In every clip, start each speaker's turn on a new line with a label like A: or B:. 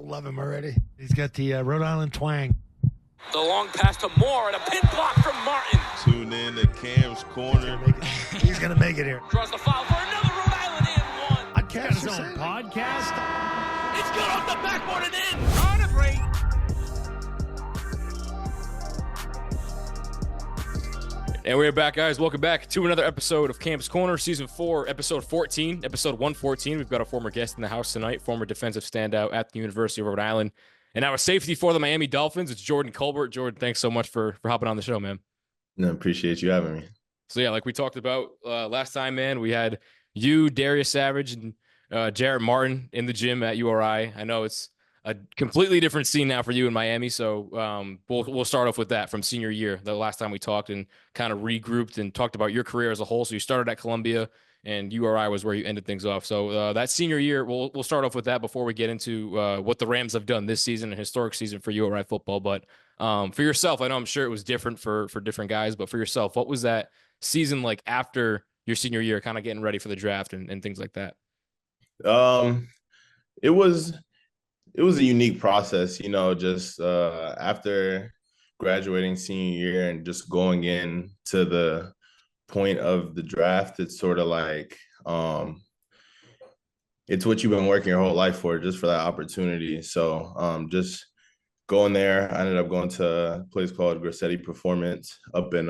A: Love him already. He's got the Rhode Island twang.
B: The long pass to Moore and a pin block from Martin.
C: Tune in to Cam's Corner.
A: He's going to make it here.
B: Draws the foul for another Rhode Island and one.
A: Podcast
D: His own podcast.
B: It's good off the backboard and in. On a break.
E: And we're back, guys. Welcome back to another episode of Camp's Corner, Season 4, Episode 14, Episode 114. We've got a former guest in the house tonight, former defensive standout at the University of Rhode Island, and now a safety for the Miami Dolphins. It's Jordan Colbert. Jordan, thanks so much for hopping on the show, man.
C: No, appreciate you having me.
E: So, yeah, like we talked about last time, man, we had you, Darius Savage, and Jared Martin in the gym at URI. I know it's a completely different scene now for you in Miami, so we'll start off with that from senior year, the last time we talked and kind of regrouped and talked about your career as a whole. So you started at Columbia, and URI was where you ended things off. So that senior year, we'll start off with that before we get into what the Rams have done this season, a historic season for URI football. But for yourself, I know I'm sure it was different for different guys, but for yourself, what was that season like after your senior year, kind of getting ready for the draft and things like that?
C: It was a unique process, just after graduating senior year and just going in to the point of the draft. It's sort of like it's what you've been working your whole life for, just for that opportunity. So just going there, I ended up going to a place called Grassetti Performance up in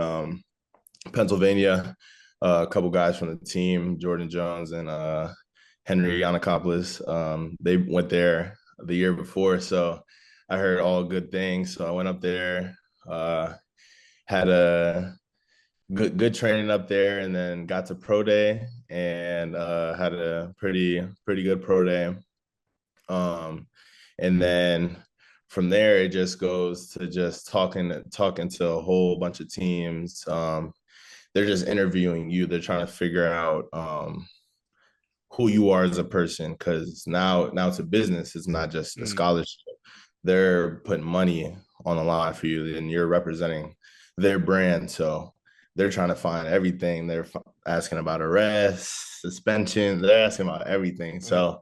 C: Pennsylvania. A couple guys from the team, Jordan Jones and Henry Yanakopoulos, they went there the year before, so I heard all good things. So I went up there, had a good training up there, and then got to pro day and had a pretty good pro day. And then from there, it just goes to just talking to a whole bunch of teams. They're just interviewing you. They're trying to figure out who you are as a person, because now it's a business. It's not just a scholarship. They're putting money on the line for you, and you're representing their brand. So they're trying to find everything. They're asking about arrests, suspension. They're asking about everything. So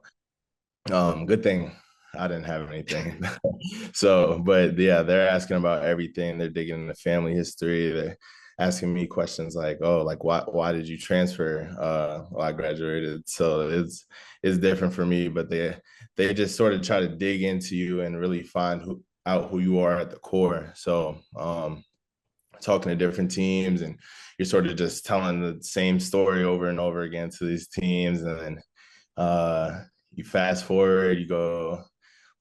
C: good thing I didn't have anything. But yeah, they're asking about everything. They're digging into family history. They're asking me questions like, why did you transfer? I graduated. So it's different for me, but they just sort of try to dig into you and really find out who you are at the core. So talking to different teams, and you're sort of just telling the same story over and over again to these teams. And then you fast forward, you go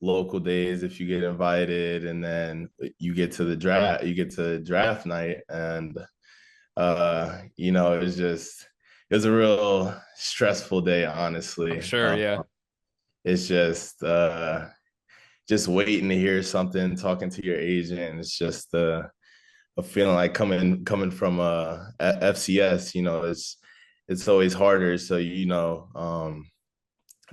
C: local days if you get invited, and then you get to the draft night, and it was a real stressful day, honestly.
E: I'm sure, yeah.
C: It's just waiting to hear something, talking to your agent, and it's just a feeling like coming from FCS, it's always harder. So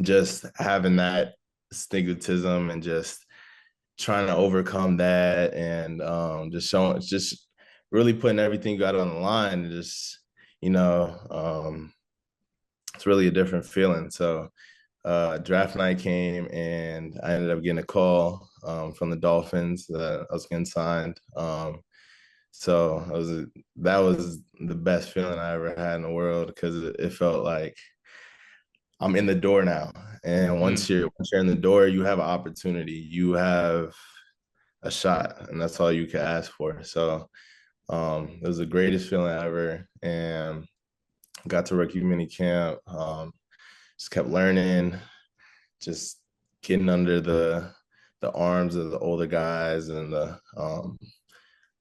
C: just having that stigmatism and just trying to overcome that, and just really putting everything you got on the line, and just it's really a different feeling. So draft night came, and I ended up getting a call from the Dolphins that I was getting signed. So that was the best feeling I ever had in the world, because it felt like I'm in the door now. And once you're in the door, you have an opportunity, you have a shot, and that's all you can ask for. So it was the greatest feeling ever, and got to rookie mini camp. Just kept learning, just getting under the arms of the older guys and the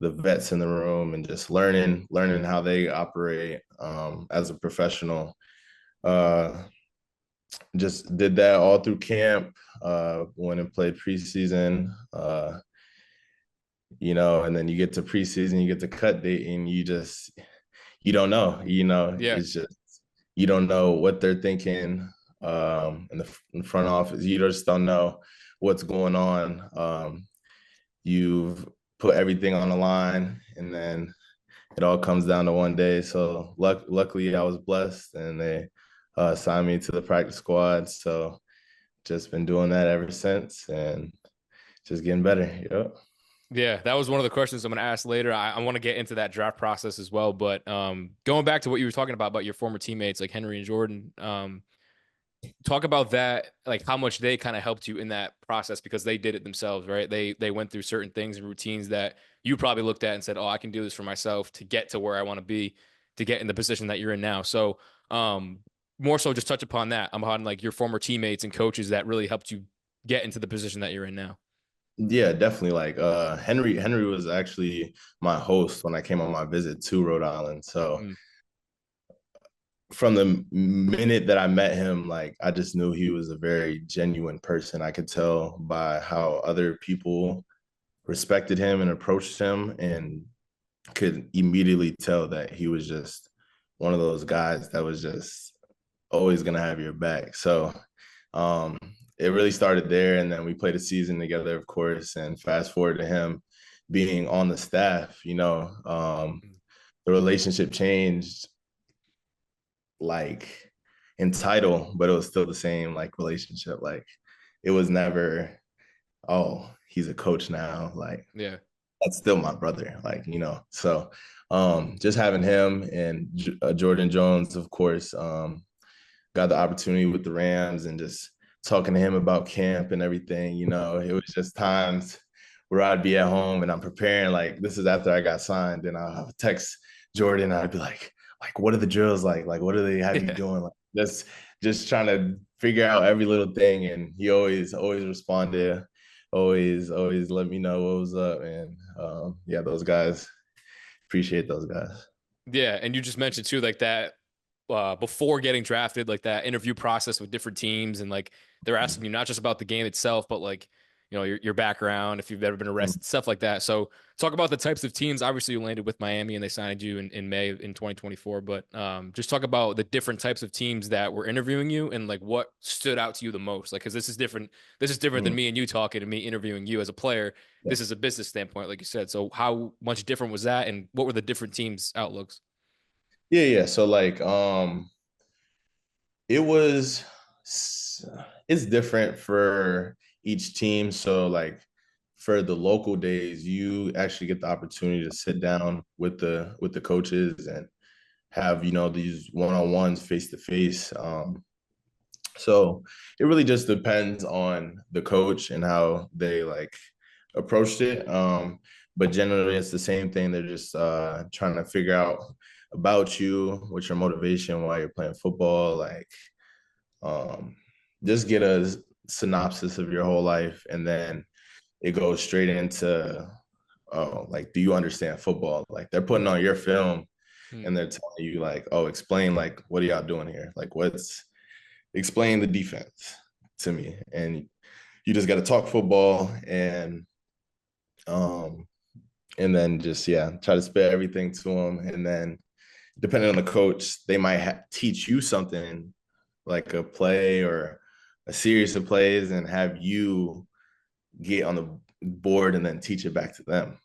C: vets in the room, and just learning how they operate as a professional. Just did that all through camp. Went and played preseason, and then you get to preseason, you get to cut date, and you don't know,
E: Yeah.
C: It's just, you don't know what they're thinking in the front office. You just don't know what's going on. You've put everything on the line, and then it all comes down to one day. So luckily I was blessed, and they signed me to the practice squad. So just been doing that ever since, and just getting better. Yep.
E: Yeah, that was one of the questions I'm going to ask later. I want to get into that draft process as well. But going back to what you were talking about your former teammates like Henry and Jordan, talk about that, like how much they kind of helped you in that process because they did it themselves, right? They went through certain things and routines that you probably looked at and said, "Oh, I can do this for myself to get to where I want to be, to get in the position that you're in now." So, more so, just touch upon that. I'm on like your former teammates and coaches that really helped you get into the position that you're in now.
C: Yeah, definitely. Like Henry was actually my host when I came on my visit to Rhode Island. So
E: Mm,
C: from the minute that I met him, like I just knew he was a very genuine person. I could tell by how other people respected him and approached him, and could immediately tell that he was just one of those guys that was just always gonna have your back. So um it really started there, and then we played a season together, of course, and fast forward to him being on the staff,
E: mm,
C: the relationship changed like in title, but it was still the same like relationship. Like it was never, oh, he's a coach now. Like
E: yeah.
C: that's still my brother. Like, so just having him and Jordan Jones, of course, got the opportunity with the Rams and just talking to him about camp and everything. It was just times where I'd be at home and I'm preparing. Like this is after I got signed, and I'll text Jordan. I'd be like, what are the drills like? Like, what do they have you
E: Yeah.
C: doing? Like, just trying to figure out every little thing. And he always responded, always let me know what was up. And yeah, those guys, appreciate those guys.
E: Yeah, and you just mentioned too, like that before getting drafted, like that interview process with different teams, and like they're asking you not just about the game itself, but like your background, if you've ever been arrested, stuff like that. So talk about the types of teams. Obviously, you landed with Miami, and they signed you in May in 2024. But just talk about the different types of teams that were interviewing you, and like what stood out to you the most. Like, because this is different. This is different than
C: Mm.
E: me and you talking and me interviewing you as a player. This is a business standpoint, like you said. So how much different was that, and what were the different teams' outlooks?
C: Yeah. So like, it was it's different for each team. So like for the local days, you actually get the opportunity to sit down with the coaches and have these one-on-ones face to face. So it really just depends on the coach and how they like approached it. But generally it's the same thing. They're just trying to figure out about you, what's your motivation while you're playing football, like um, just get a synopsis of your whole life, and then it goes straight into, oh, like, do you understand football? Like they're putting on your film
E: Hmm.
C: and they're telling you like, oh, explain, like, what are y'all doing here? Like, explain the defense to me. And you just got to talk football, um and then just, yeah, try to spit everything to them. And then depending on the coach, they might teach you something like a play or a series of plays, and have you get on the board and then teach it back to them.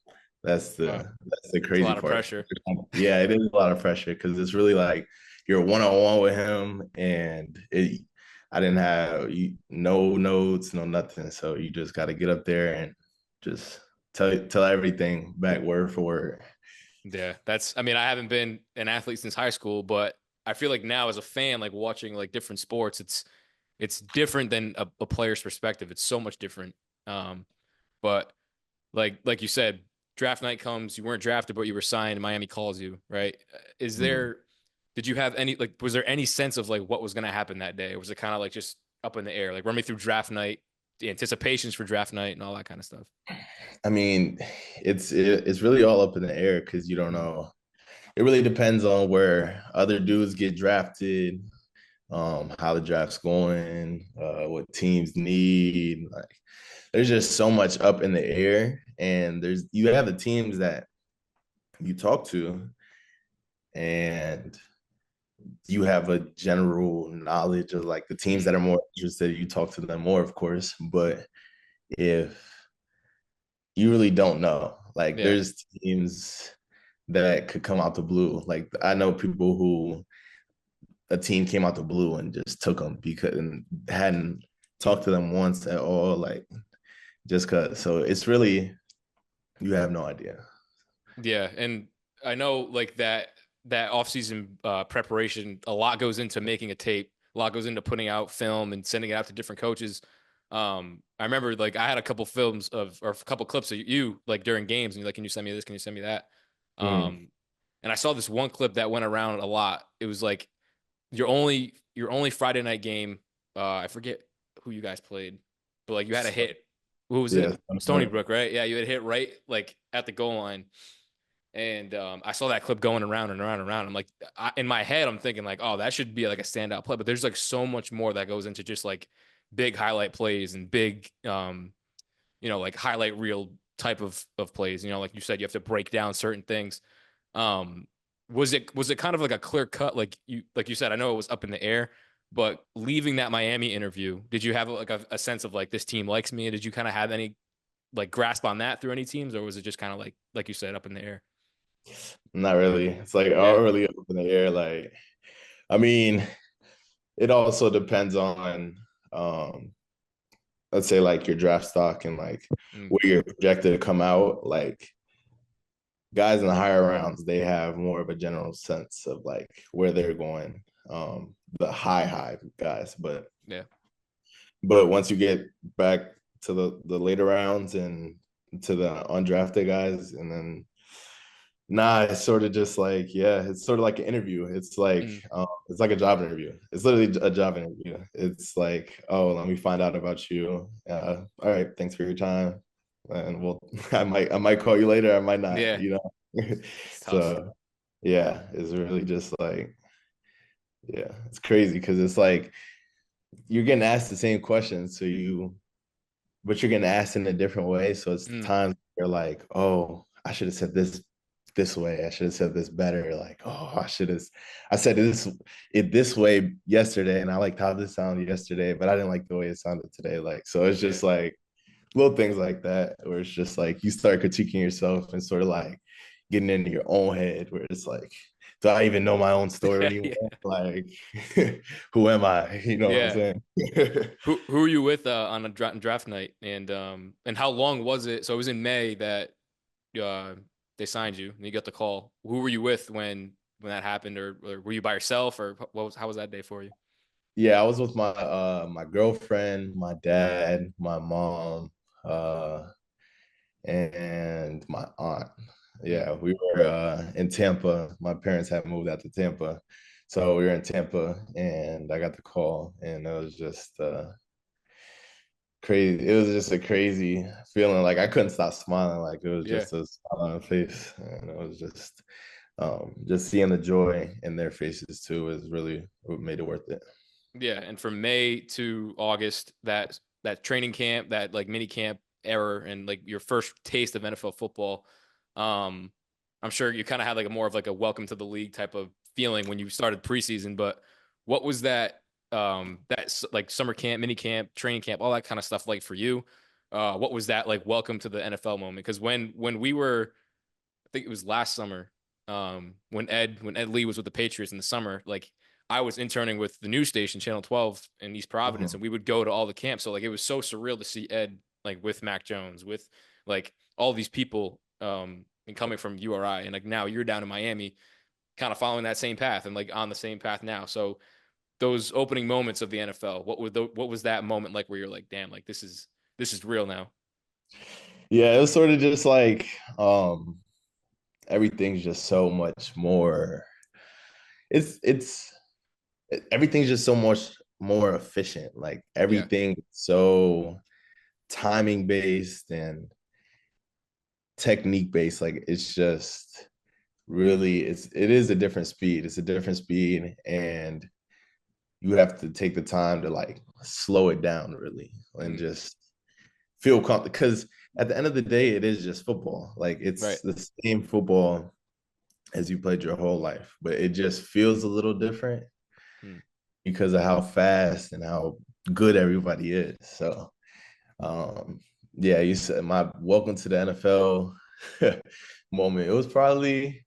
C: That's
E: Wow,
C: the
E: it's a
C: crazy
E: lot of
C: part.
E: pressure.
C: Yeah, it is a lot of pressure because it's really like you're one on one with him, and I didn't have no notes, no nothing. So you just got to get up there and just tell everything back word for word.
E: Yeah, that's. I mean, I haven't been an athlete since high school, but I feel like now as a fan, like watching like different sports, it's different than a player's perspective. It's so much different. But like you said, draft night comes. You weren't drafted, but you were signed. Miami calls you, right? Is
C: Mm.
E: there? Did you have any like? Was there any sense of like what was going to happen that day? Or was it kind of like just up in the air? Like run me through draft night, the anticipations for draft night, and all that kind of stuff.
C: I mean, it's really all up in the air because you don't
E: Mm,
C: know. It really depends on where other dudes get drafted, how the draft's going, what teams need. Like, there's just so much up in the air, and you have the teams that you talk to, and you have a general knowledge of like the teams
E: mm,
C: that are more interested. You talk to them more, of course, but if you really don't know, like
E: yeah.
C: there's teams that could come out the blue. Like I know people who a team came out the blue and just took them because and hadn't talk to them once at all, like just cause. So it's really, you have no idea.
E: Yeah, and I know like that offseason preparation, a lot goes into making a tape, a lot goes into putting out film and sending it out to different coaches. I remember like I had a couple films of or a couple clips of you like during games, and you're like, "Can you send me this? Can you send me that?"
C: Mm.
E: And I saw this one clip that went around a lot. It was like your only Friday night game. I forget who you guys played, but like you had a hit. Who was
C: Yeah.
E: it? Stony Brook, right? Yeah, you had hit right like at the goal line. And I saw that clip going around and around and around. I'm like, in my head, I'm thinking like, oh, that should be like a standout play. But there's like so much more that goes into just like big highlight plays and big, like highlight reel type of plays. Like you said, you have to break down certain things. Um, was it kind of like a clear cut, like you said? I know it was up in the air, but leaving that Miami interview, did you have like a sense of like this team likes me? Did you kind of have any like grasp on that through any teams, or was it just kind of like you said, up in the air?
C: Not really. It's like all
E: Yeah.
C: really up in the air. Like, I mean, it also depends on, um, let's say like your draft stock and like
E: Mm,
C: where you're projected to come out. Like guys in the higher rounds, they have more of a general sense of like where they're going. The high guys,
E: yeah.
C: but once you get back to the later rounds and to the undrafted guys, and then nah, it's sort of just like, yeah, it's sort of like an interview.
E: Mm,
C: It's like a job interview. It's literally a job interview. It's like, oh, let me find out about you. All right, thanks for your time. And well, I might call you later, I might not,
E: yeah.
C: you know.
E: It's tough.
C: So yeah, it's really just like, yeah, it's crazy because it's like you're getting asked the same questions, but you're getting asked in a different way. So it's
E: Mm,
C: times you're like, oh, I should have said this way. I should have said this better. Like, oh, I said this way yesterday, and I liked how this sounded yesterday, but I didn't like the way it sounded today. Like, so it's
E: yeah.
C: just like little things like that, where it's just like you start critiquing yourself and sort of like getting into your own head, where it's like, do I even know my own story
E: Yeah.
C: anymore? Like, who am I? You know what I'm
E: Yeah.
C: saying?
E: Who are you with on a draft night? And how long was it? So it was in May that uh they signed you and you got the call. Who were you with when that happened, or were you by yourself, or how was that day for you?
C: Yeah, I was with my girlfriend, my dad, my mom, uh, and my aunt.
E: Mm,
C: Yeah, we were in Tampa. My parents had moved out to Tampa. So we were in Tampa and I got the call, and it was just crazy. It was just a crazy feeling. Like I couldn't stop smiling. Like it was
E: yeah.
C: just a smile on my face. And it was just seeing the joy in their faces too is really what made it worth it.
E: Yeah, and from May to August, that training camp, that like mini camp era, and like your first taste of NFL football, um, I'm sure you kind of had like a more of like a welcome to the league type of feeling when you started preseason. But what was that like summer camp, mini camp, training camp, all that kind of stuff like for you? What was that like welcome to the NFL moment? Because when we were, I think it was last summer, when Ed Lee was with the Patriots in the summer, like I was interning with the news station Channel 12 in East Providence,
C: Mhm.
E: and we would go to all the camps. So like it was so surreal to see Ed like with Mac Jones, with like all these people, and coming from URI, and like now you're down in Miami, kind of following that same path and like on the same path now. So those opening moments of the NFL, what was that moment like where you're like, damn, like this is real now?
C: Yeah, it was sort of just like everything's just so much more. It's everything's just so much more efficient. Like
E: Yeah.
C: everything so timing based and technique based. Like it's just really it is a different speed. It's a different speed, and you have to take the time to like slow it down really and
E: Mm,
C: just feel comfortable because at the end of the day, it is just football. Like
E: right.
C: it's the same football as you played your whole life, but it just feels a little different
E: Mm,
C: because of how fast and how good everybody is. So, um, yeah, you said my welcome to the NFL moment. It was probably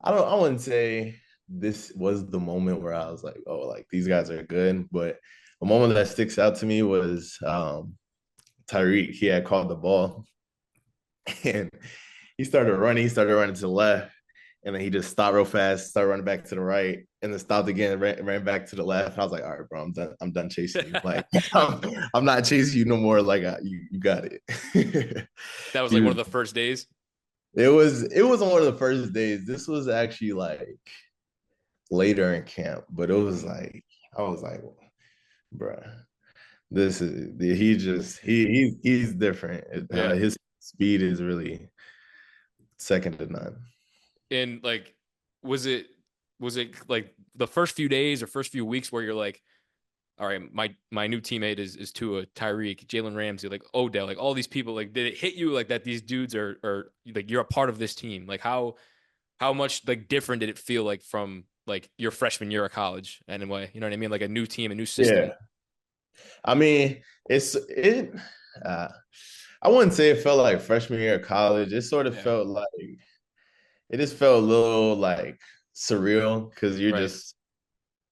C: I wouldn't say this was the moment where I was like, oh, like these guys are good, but a moment that sticks out to me was Tyreek. He had caught the ball and he started running to the left, and then he just stopped real fast, started running back to the right, and then stopped again, ran back to the left. I was like, all right, bro, I'm done chasing you. Like, I'm not chasing you no more. Like, you got it.
E: That was like one of the first days.
C: It was on one of the first days. This was actually like later in camp, but it was like I was like, bruh, this is he's different.
E: Yeah.
C: His speed is really second to none.
E: And like, was it like the first few days or first few weeks where you're like, all right, my new teammate is Tua, Tyreek, Jalen Ramsey, like Odell, like all these people, like did it hit you like that these dudes are like you're a part of this team? Like how much like different did it feel like from like your freshman year of college and in a way, you know what I mean? Like a new team, a new system.
C: Yeah, I mean, it. Uh, I wouldn't say it felt like freshman year of college. It sort of
E: Yeah.
C: felt like it just felt a little like surreal because you're
E: Right.
C: just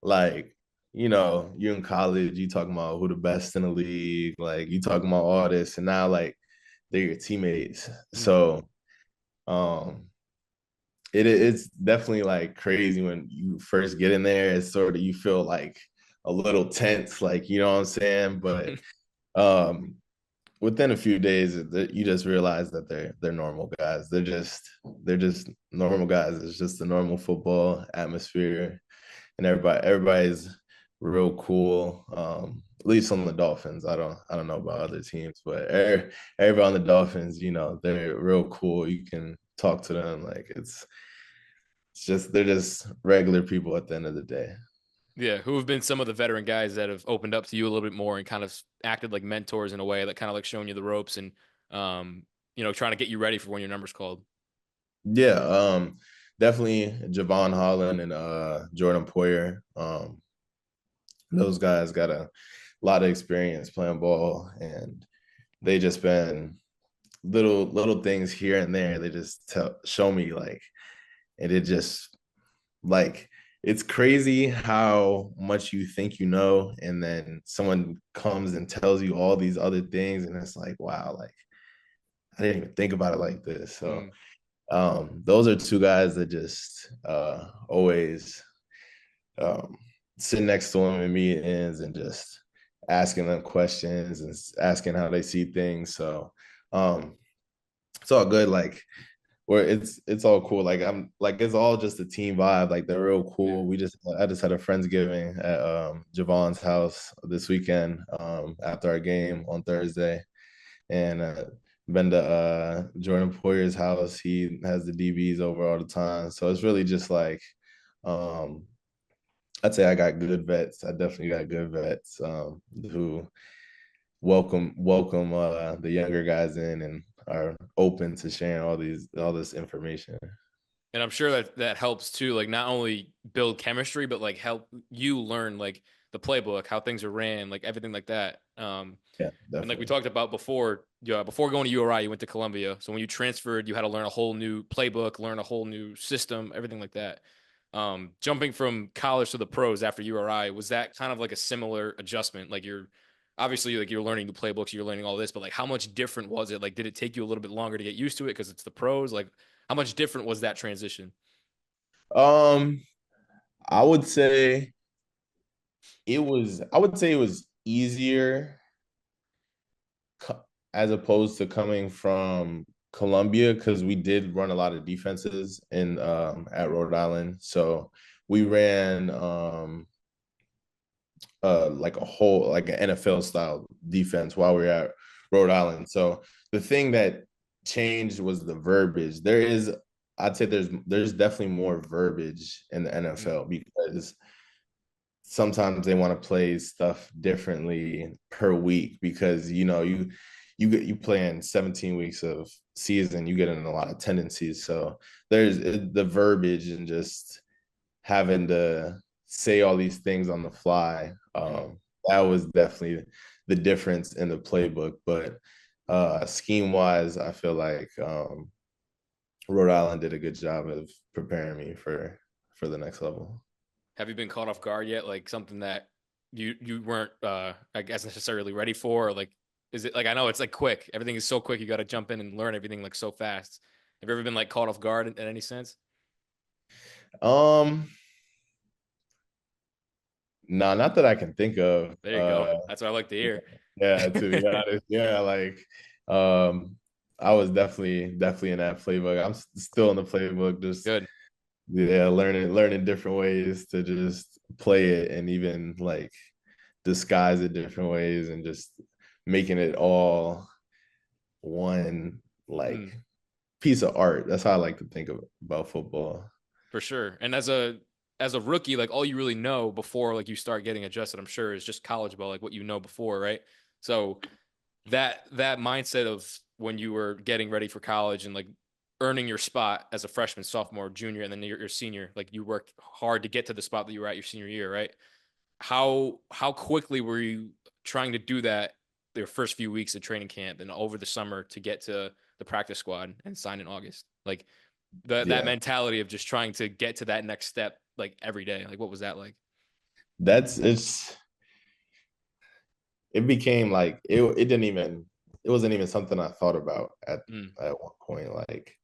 C: like, you're in college, you talking about who the best in the league, like you talking about all this, and now like they're your teammates.
E: Mm.
C: So um it's definitely like crazy when you first get in there. It's sort of you feel like a little tense, like you know what I'm saying? But um within a few days you just realize that they're normal guys. They're just normal guys. It's just a normal football atmosphere, and everybody's real cool. At least on the Dolphins. I don't know about other teams, but everybody on the Dolphins, they're real cool. You can talk to them like it's just they're just regular people at the end of the day.
E: Yeah, who have been some of the veteran guys that have opened up to you a little bit more and kind of acted like mentors in a way that kind of like showing you the ropes and trying to get you ready for when your number's called.
C: Yeah, definitely Javon Holland and Jordan Poyer. Those guys got a lot of experience playing ball, and they just been little things here and there. They just show me like, and it just like it's crazy how much you think you know, and then someone comes and tells you all these other things, and it's like, wow, like I didn't even think about it like this. So
E: Mm.
C: those are two guys that just always um, sit next to them in meetings and just asking them questions and asking how they see things. So um, it's all good. Like where it's all cool. Like I'm like it's all just a team vibe. Like they're real
E: Yeah.
C: cool. I just had a friendsgiving at Javon's house this weekend after our game on Thursday, and been to Jordan Poyer's house. He has the DBs over all the time, so it's really just like um, I'd say I got good vets. I definitely got good vets who welcome the younger guys in and are open to sharing all this information.
E: And I'm sure that that helps too, like not only build chemistry, but like help you learn like the playbook, how things are ran, like everything like that.
C: Yeah,
E: And like we
C: definitely.
E: talked about before, before going to URI, you went to Columbia. So when you transferred, you had to learn a whole new playbook, learn a whole new system, everything like that. Jumping from college to the pros after URI, was that kind of like a similar adjustment? Like you're obviously like you're learning the playbooks, you're learning all this, but like how much different was it? Like, did it take you a little bit longer to get used to it because it's the pros? Like, how much different was that transition?
C: Um, I would say I would say it was easier as opposed to coming from Columbia because we did run a lot of defenses in at Rhode Island. So we ran like a whole like an NFL style defense while we were at Rhode Island. So the thing that changed was the verbiage. I'd say there's definitely more verbiage in the
E: Mm.
C: NFL because sometimes they want to play stuff differently per week because you play in 17 weeks of season, you get in a lot of tendencies. So there's the verbiage and just having to say all these things on the fly.
E: Mm.
C: That was definitely the difference in the playbook. But scheme wise, I feel like Rhode Island did a good job of preparing me for the next level.
E: Have you been caught off guard yet? Like something that you weren't I guess necessarily ready for? Or like, is it like, I know it's like quick, everything is so quick, you got to jump in and learn everything like so fast. Have you ever been like caught off guard in any sense?
C: Um, no, not that I can think of.
E: There you go. That's what I like to hear.
C: Yeah, to be honest, yeah, like I was definitely in that playbook. I'm still in the playbook, just
E: Good.
C: yeah, learning different ways to just play it and even like disguise it different ways and just making it all one like
E: Mm,
C: piece of art. That's how I like to think of about football.
E: for sure. And as a rookie, like all you really know before like you start getting adjusted, I'm sure, is just college ball, like what you know before, right? So that mindset of when you were getting ready for college and like earning your spot as a freshman, sophomore, junior, and then your senior, like you worked hard to get to the spot that you were at your senior year, right? How quickly were you trying to do that their first few weeks of training camp and over the summer to get to the practice squad and sign in August? Like that
C: Yeah,
E: mentality of just trying to get to that next step like every day. Like what was that like?
C: that's it became like it didn't even it wasn't even something I thought about
E: Mm,
C: at one point. Like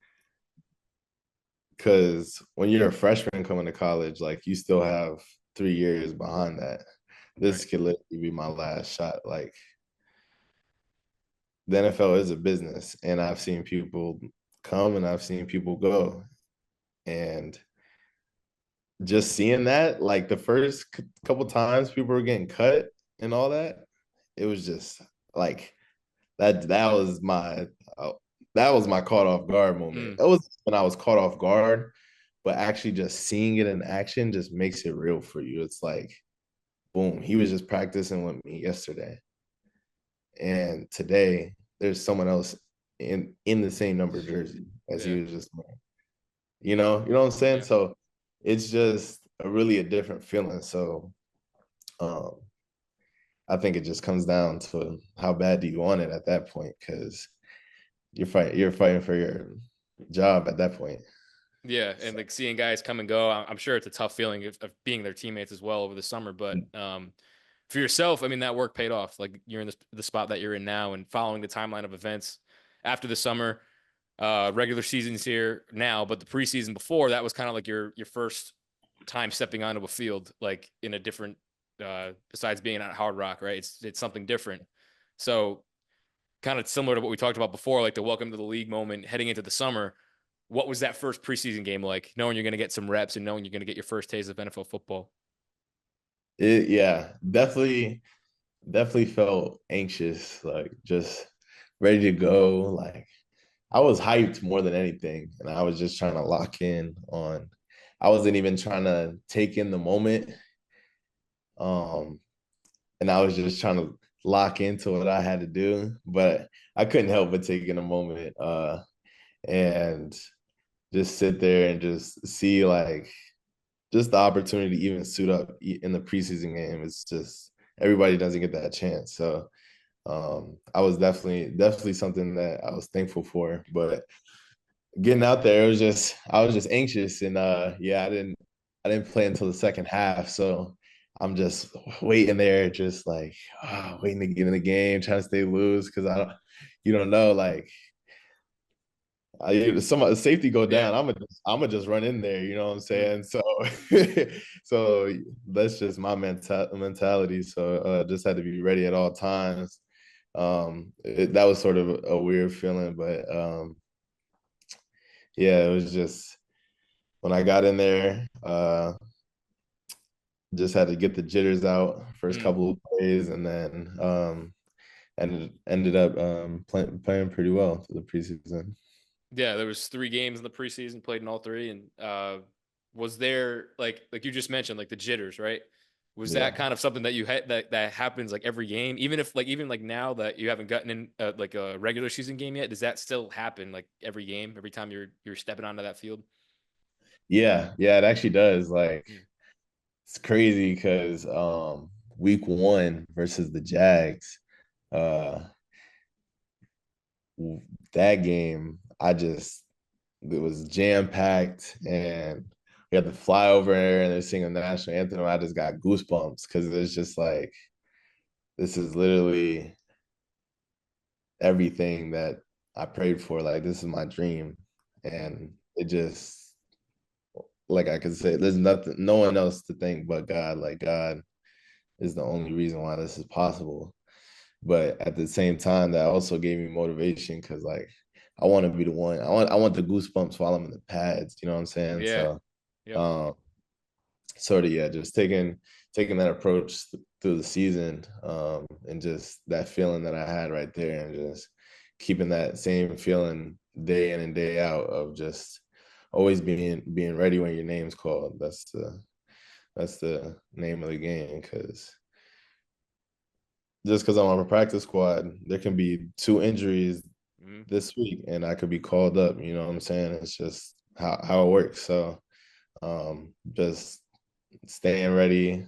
C: because when you're a freshman coming to college, like you still have 3 years behind that. This
E: right.
C: could literally be my last shot. Like the NFL is a business, and I've seen people come and I've seen people go, and just seeing that, like the first couple times people were getting cut and all that, it was just like that was my uh, that was my caught off guard moment.
E: Mm,
C: That was when I was caught off guard, but actually just seeing it in action just makes it real for you. It's like, boom, he was just practicing with me yesterday, and today there's someone else in the same number jersey as
E: yeah.
C: he was just wearing. You know what I'm saying?
E: Yeah.
C: So it's just a different feeling. So um, I think it just comes down to how bad do you want it at that point, because you're fighting for your job at that point.
E: Yeah, and
C: So,
E: like seeing guys come and go, I'm sure it's a tough feeling of being their teammates as well over the summer. But for yourself, I mean, that work paid off. Like you're in the spot that you're in now, and following the timeline of events after the summer, regular season's here now, but the preseason before that was kind of like your first time stepping onto a field, like in a different, besides being at Hard Rock, right? It's something different. So kind of similar to what we talked about before, like the welcome to the league moment heading into the summer. What was that first preseason game like, knowing you're going to get some reps and knowing you're going to get your first taste of NFL football?
C: yeah, definitely felt anxious, like just ready to go. Like I was hyped more than anything, and I was just trying to lock in on. I wasn't even trying to take in the moment, um, and I was just trying to lock into what I had to do. But I couldn't help but take in a moment, and just sit there and just see like just the opportunity to even suit up in the preseason game. It's just everybody doesn't get that chance. So I was definitely something that I was thankful for. But getting out there, I was just anxious, and yeah, I didn't play until the second half, so I'm just waiting there, just like waiting to get in the game, trying to stay loose because I don't, you don't know, like some safety go
E: Yeah.
C: down, I'm gonna just run in there. You know what I'm
E: Mm.
C: saying? So, so that's just my mentality. So, just had to be ready at all times. That was sort of a weird feeling, but yeah, it was just when I got in there, just had to get the jitters out first
E: Mm.
C: couple of plays, and then ended up playing pretty well for the preseason.
E: Yeah, there was 3 games in the preseason, played in all three, and was there like you just mentioned, like the jitters, right? Was that
C: Yeah.
E: kind of something that you had that happens like every game, even if like even like now that you haven't gotten in like a regular season game yet, does that still happen like every game, every time you're stepping onto that field?
C: Yeah, it actually does. Like
E: Mm.
C: it's crazy because week one versus the Jags, uh that game, it was jam packed, and we had to fly over there and they're singing the national anthem. I just got goosebumps because it's just like, this is literally everything that I prayed for. Like, this is my dream. And it just, like I could say, there's nothing, no one else to thank but God. Like, God is the only reason why this is possible. But at the same time, that also gave me motivation because, like, I want to be the one. I want the goosebumps while I'm in the pads. You know what I'm saying?
E: Yeah.
C: So,
E: Yep.
C: sort of, yeah, just taking that approach through the season, and just that feeling that I had right there, and just keeping that same feeling day in and day out of just always being ready when your name's called. That's the name of the game, because just because I'm on a practice squad, there can be 2 injuries this week and I could be called up. You know what I'm saying? It's just how it works. So, just staying ready,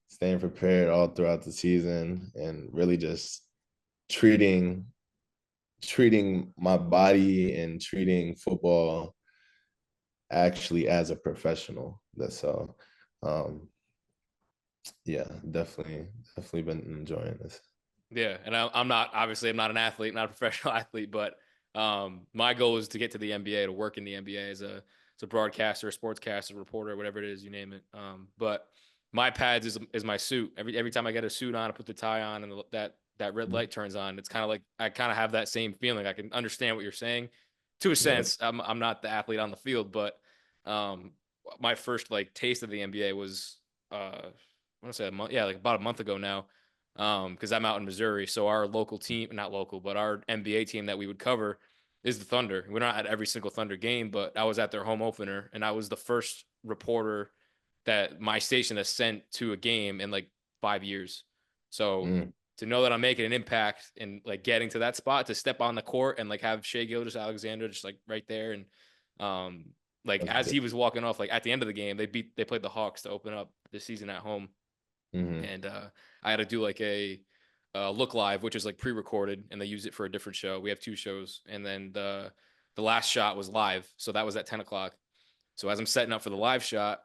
C: staying prepared all throughout the season, and really just treating my body and treating football actually as a professional. That's all. Yeah, definitely been enjoying this.
E: Yeah, and I'm not, obviously I'm not an athlete, not a professional athlete, but my goal is to get to the NBA, to work in the NBA as a broadcaster, a sportscaster, reporter, whatever it is, you name it. But my pads is my suit. Every time I get a suit on, I put the tie on, and that red light turns on. It's kind of like I kind of have that same feeling. I can understand what you're saying, to a sense. I'm not the athlete on the field, but my first like taste of the NBA was I want to say a month, yeah, like about a month ago now. Because I'm out in Missouri, so our local team, not local, but our NBA team that we would cover is the Thunder. We're not at every single Thunder game, but I was at their home opener, and I was the first reporter that my station has sent to a game in like 5 years. So to know that I'm making an impact and like getting to that spot, to step on the court and like have Shea Gilgeous-Alexander just like right there, and like
C: That's
E: as
C: good.
E: he was walking off, like at the end of the game, they played the Hawks to open up the season at home. And I had to do like a look live, which is like pre-recorded, and they use it for a different show. We have 2 shows, and then the last shot was live, so that was at 10 o'clock. So as I'm setting up for the live shot,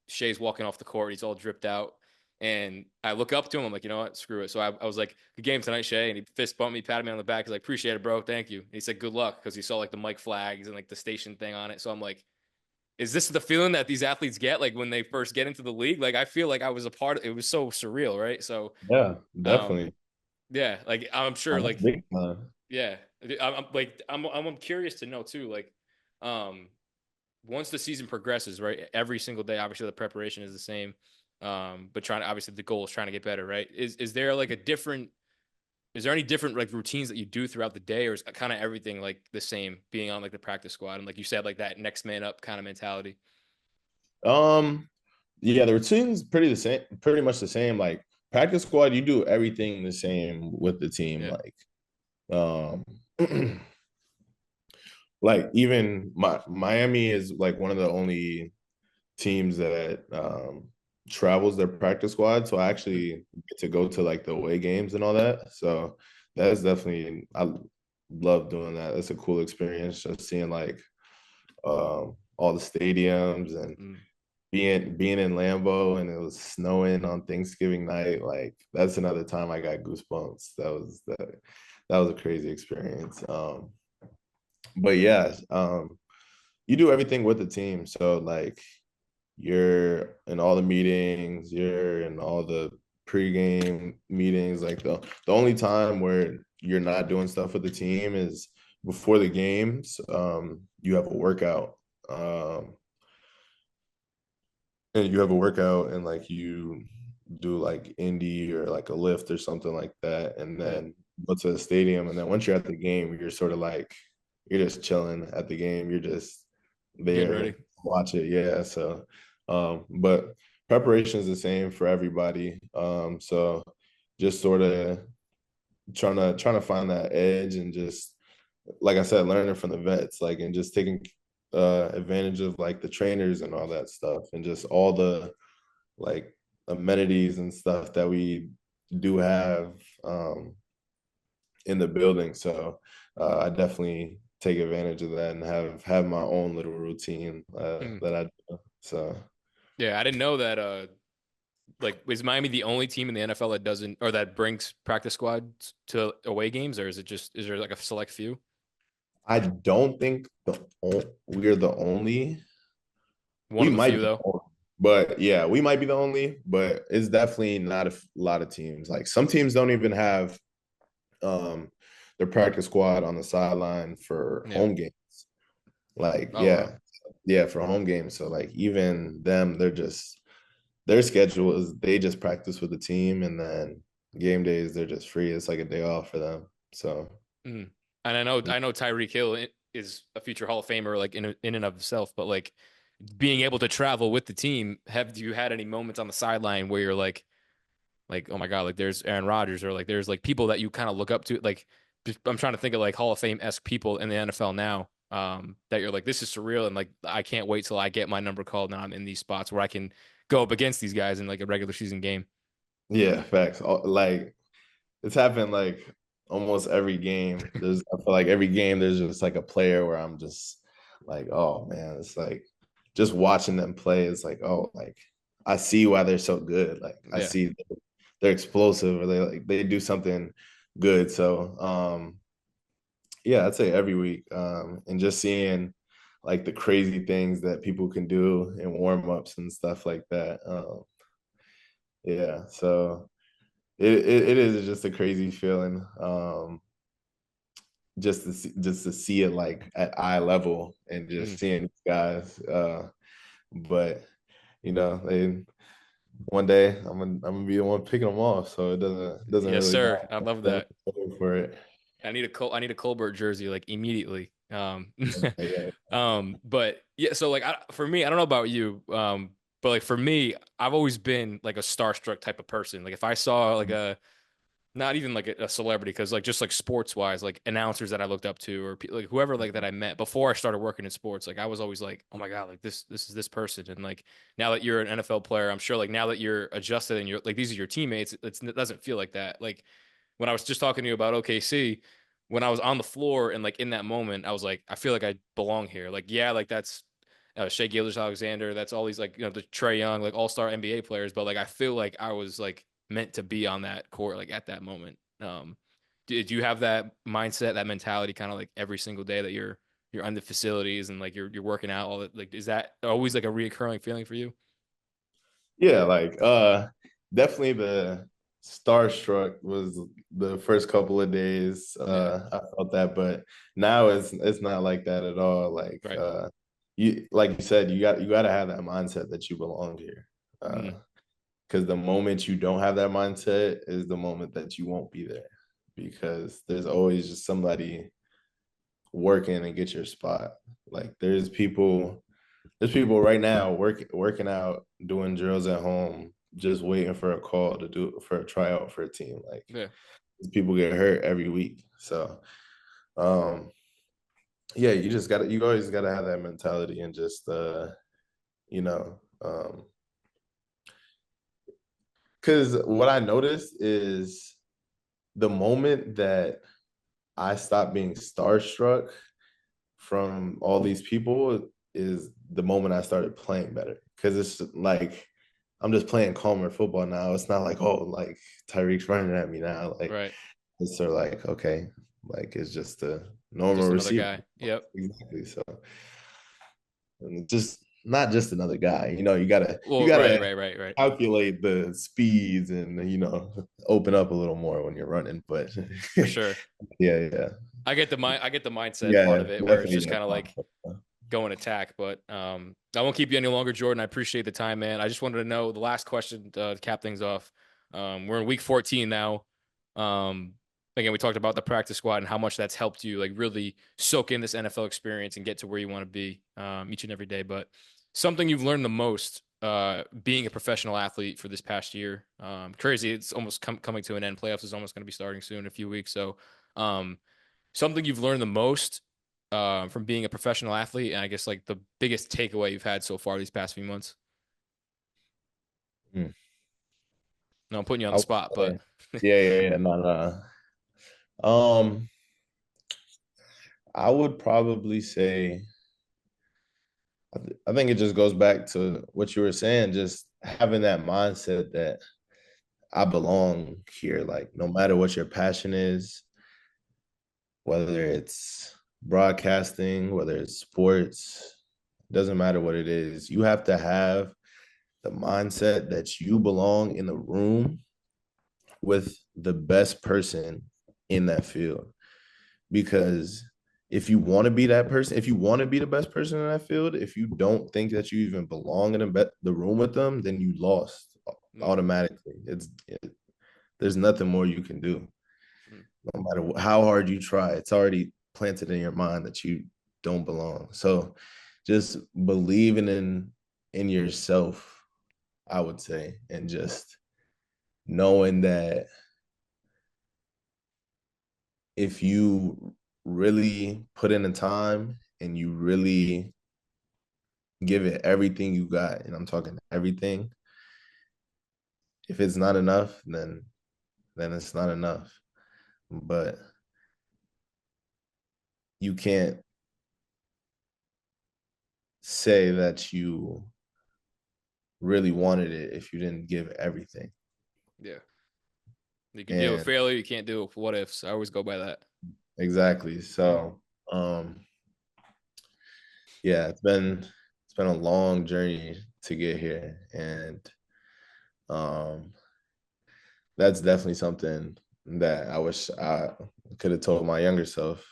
E: Shea's walking off the court. He's all dripped out, and I look up to him. I'm like, you know what? Screw it. So I was like, good game tonight, Shea. And he fist bumped me, patted me on the back. He's like, appreciate it, bro. Thank you. And he said, good luck, because he saw like the mic flags and like the station thing on it. So I'm like, is this the feeling that these athletes get like when they first get into the league? Like I feel like I was a part of it. Was so surreal, right? So
C: Yeah,
E: um
C: definitely.
E: yeah, like I'm sure
C: That's
E: like
C: big time.
E: yeah. I'm like I'm curious to know too, like um once the season progresses, right? Every single day, obviously the preparation is the same. But trying to, obviously the goal is trying to get better, right? Is there like a different, is there any different like routines that you do throughout the day, or is kind of everything like the same, being on like the practice squad and like you said, like that next man up kind of mentality?
C: Um, yeah, the routine's pretty much the same. Like, practice squad, you do everything the same with the team.
E: Yeah.
C: Um, like, even Miami is like one of the only teams that travels their practice squad. So I actually get to go to like the away games and all that. So that's definitely, I love doing that. That's a cool experience, just seeing like all the stadiums, and being in Lambeau, and it was snowing on Thanksgiving night. Like, that's another time I got goosebumps. That was a crazy experience. But yeah, you do everything with the team. So like, you're in all the meetings, you're in all the pregame meetings. Like, the only time where you're not doing stuff with the team is before the games. You have a workout. And you have a workout, and like you do like indie or like a lift or something like that, and then go to the stadium. And then once you're at the game, you're sort of like, you're just chilling at the game. You're just
E: Getting
C: there,
E: ready.
C: watch it. Yeah. So but preparation is the same for everybody. So just sort of trying to find that edge, and just, like I said, learning from the vets, like, and just taking advantage of like the trainers and all that stuff, and just all the like amenities and stuff that we do have in the building. So I definitely take advantage of that and have my own little routine
E: Mm.
C: that I do. So
E: Yeah, I didn't know that. Like, is Miami the only team in the NFL that doesn't or that brings practice squads to away games, or is there like a select few?
C: I don't think we're the only.
E: One
C: We
E: of the
C: might
E: few
C: be the
E: though.
C: only, but yeah, we might be the only. But it's definitely not a lot of teams. Like some teams don't even have um their practice squad on the sideline for
E: Yeah.
C: home games. Like
E: Oh wow.
C: yeah, for home games. So like even them, they're just their schedule is they just practice with the team, and then game days they're just free. It's like a day off for them. So
E: Mm. And I know Tyreek Hill is a future Hall of Famer, like in and of himself. But like being able to travel with the team, have you had any moments on the sideline where you're like oh my god, like there's Aaron Rodgers or like there's like people that you kind of look up to, like I'm trying to think of like Hall of Fame-esque people in the NFL now, that you're like this is surreal and like I can't wait till I get my number called and I'm in these spots where I can go up against these guys in like a regular season game.
C: yeah, facts. Like it's happened like almost every game. I feel like every game there's just like a player where I'm just like, oh man, it's like just watching them play. It's like, oh, like I see why they're so good. Like I
E: Yeah.
C: see they're explosive or they do something good. So yeah, I'd say every week. And just seeing like the crazy things that people can do in warm-ups and stuff like that. Yeah, so it is just a crazy feeling. Just to see it like at eye level and just
E: Mm.
C: seeing these guys. But they one day I'm gonna be the one picking them off, so it doesn't
E: Yes,
C: really
E: sir. I love
C: matter
E: that.
C: for it.
E: I need a Colbert jersey like immediately.
C: Yeah,
E: But yeah, so like for me, I don't know about you, but like for me, I've always been like a starstruck type of person. Like if I saw like a not even like a celebrity, because like just like sports wise, like announcers that I looked up to or like whoever like that I met before I started working in sports, like I was always like, oh my god, like this is this person. And like now that you're an NFL player, I'm sure like now that you're adjusted and you're like these are your teammates, it doesn't feel like that. Like when I was just talking to you about OKC, when I was on the floor and like in that moment, I was like, I feel like I belong here. Like, yeah, like that's Shea Gilgeous-Alexander, that's all these like the Trey Young, like all-star NBA players, but like I feel like I was like meant to be on that court like at that moment. Did you have that mindset, that mentality, kind of like every single day that you're on the facilities and like you're working out all that? Like, is that always like a reoccurring feeling for you?
C: yeah, like definitely the starstruck was the first couple of days.
E: Yeah,
C: I felt that, but now it's not like that at all. Like
E: right.
C: you like you said, you got to have that mindset that you belong here.
E: Mm,
C: Because the moment you don't have that mindset is the moment that you won't be there, because there's always just somebody working and get your spot. Like there's people right now working out, doing drills at home, just waiting for a call to do for a tryout for a team. Like
E: yeah.
C: people get hurt every week. So um yeah, you always gotta have that mentality and just you know, because what I noticed is the moment that I stopped being starstruck from all these people is the moment I started playing better. Because it's like I'm just playing calmer football now. It's not like, oh, like Tyreek's running at me now. Like
E: Right.
C: it's sort of like, okay, like it's just a normal
E: Just another
C: receiver.
E: guy. Yep.
C: Exactly. So and just not just another guy. You
E: Well, right,
C: gotta
E: right, right, right.
C: calculate the speeds and open up a little more when you're running. But
E: For sure.
C: yeah.
E: I get the mindset part
C: Yeah,
E: of it where it's
C: definitely
E: just
C: that
E: kind of like
C: concept.
E: go and attack. But I won't keep you any longer, Jordan. I appreciate the time, man. I just wanted to know the last question to cap things off. We're in week 14 now. Um, Again, we talked about the practice squad and how much that's helped you like really soak in this NFL experience and get to where you want to be each and every day. But something you've learned the most being a professional athlete for this past year. Crazy. It's almost coming to an end. Playoffs is almost going to be starting soon in a few weeks. So um, something you've learned the most from being a professional athlete, and I guess like the biggest takeaway you've had so far these past few months?
C: Hmm.
E: No, I'm putting you on
C: I
E: the
C: would
E: spot, but
C: say, yeah, no. Um, I would probably say, I think it just goes back to what you were saying, just having that mindset that I belong here. Like, no matter what your passion is, whether it's broadcasting, whether it's sports, doesn't matter what it is. You have to have the mindset that you belong in the room with the best person in that field. Because if you want to be that person, if you want to be the best person in that field, if you don't think that you even belong in the room with them, then you lost automatically. There's nothing more you can do. No matter how hard you try, it's already planted in your mind that you don't belong. So just believing in yourself, I would say, and just knowing that if you really put in the time and you really give it everything you got, and I'm talking everything, if it's not enough, then it's not enough. But you can't say that you really wanted it if you didn't give everything.
E: Yeah. You can deal with failure, you can't deal with what ifs. I always go by that.
C: Exactly. So yeah, it's been a long journey to get here. And that's definitely something that I wish I could have told my younger self.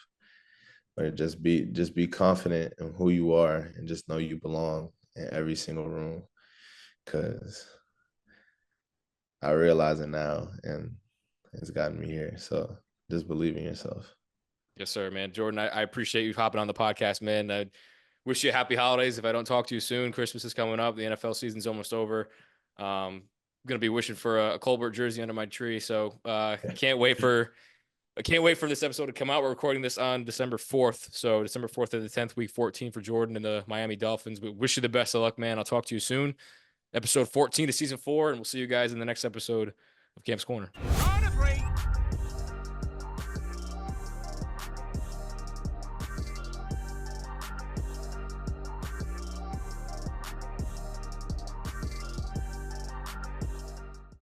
C: Or just be confident in who you are and just know you belong in every single room. Cause I realize it now and it's gotten me here. So just believe in yourself.
E: Yes, sir, man. Jordan, I appreciate you hopping on the podcast, man. I wish you happy holidays. If I don't talk to you soon, Christmas is coming up. The NFL season's almost over. I'm gonna be wishing for a Colbert jersey under my tree. So I can't wait for this episode to come out. We're recording this on December 4th. So December 4th of the 10th, week 14 for Jordan and the Miami Dolphins. We wish you the best of luck, man. I'll talk to you soon. Episode 14 of season 4, and we'll see you guys in the next episode of Camp's Corner.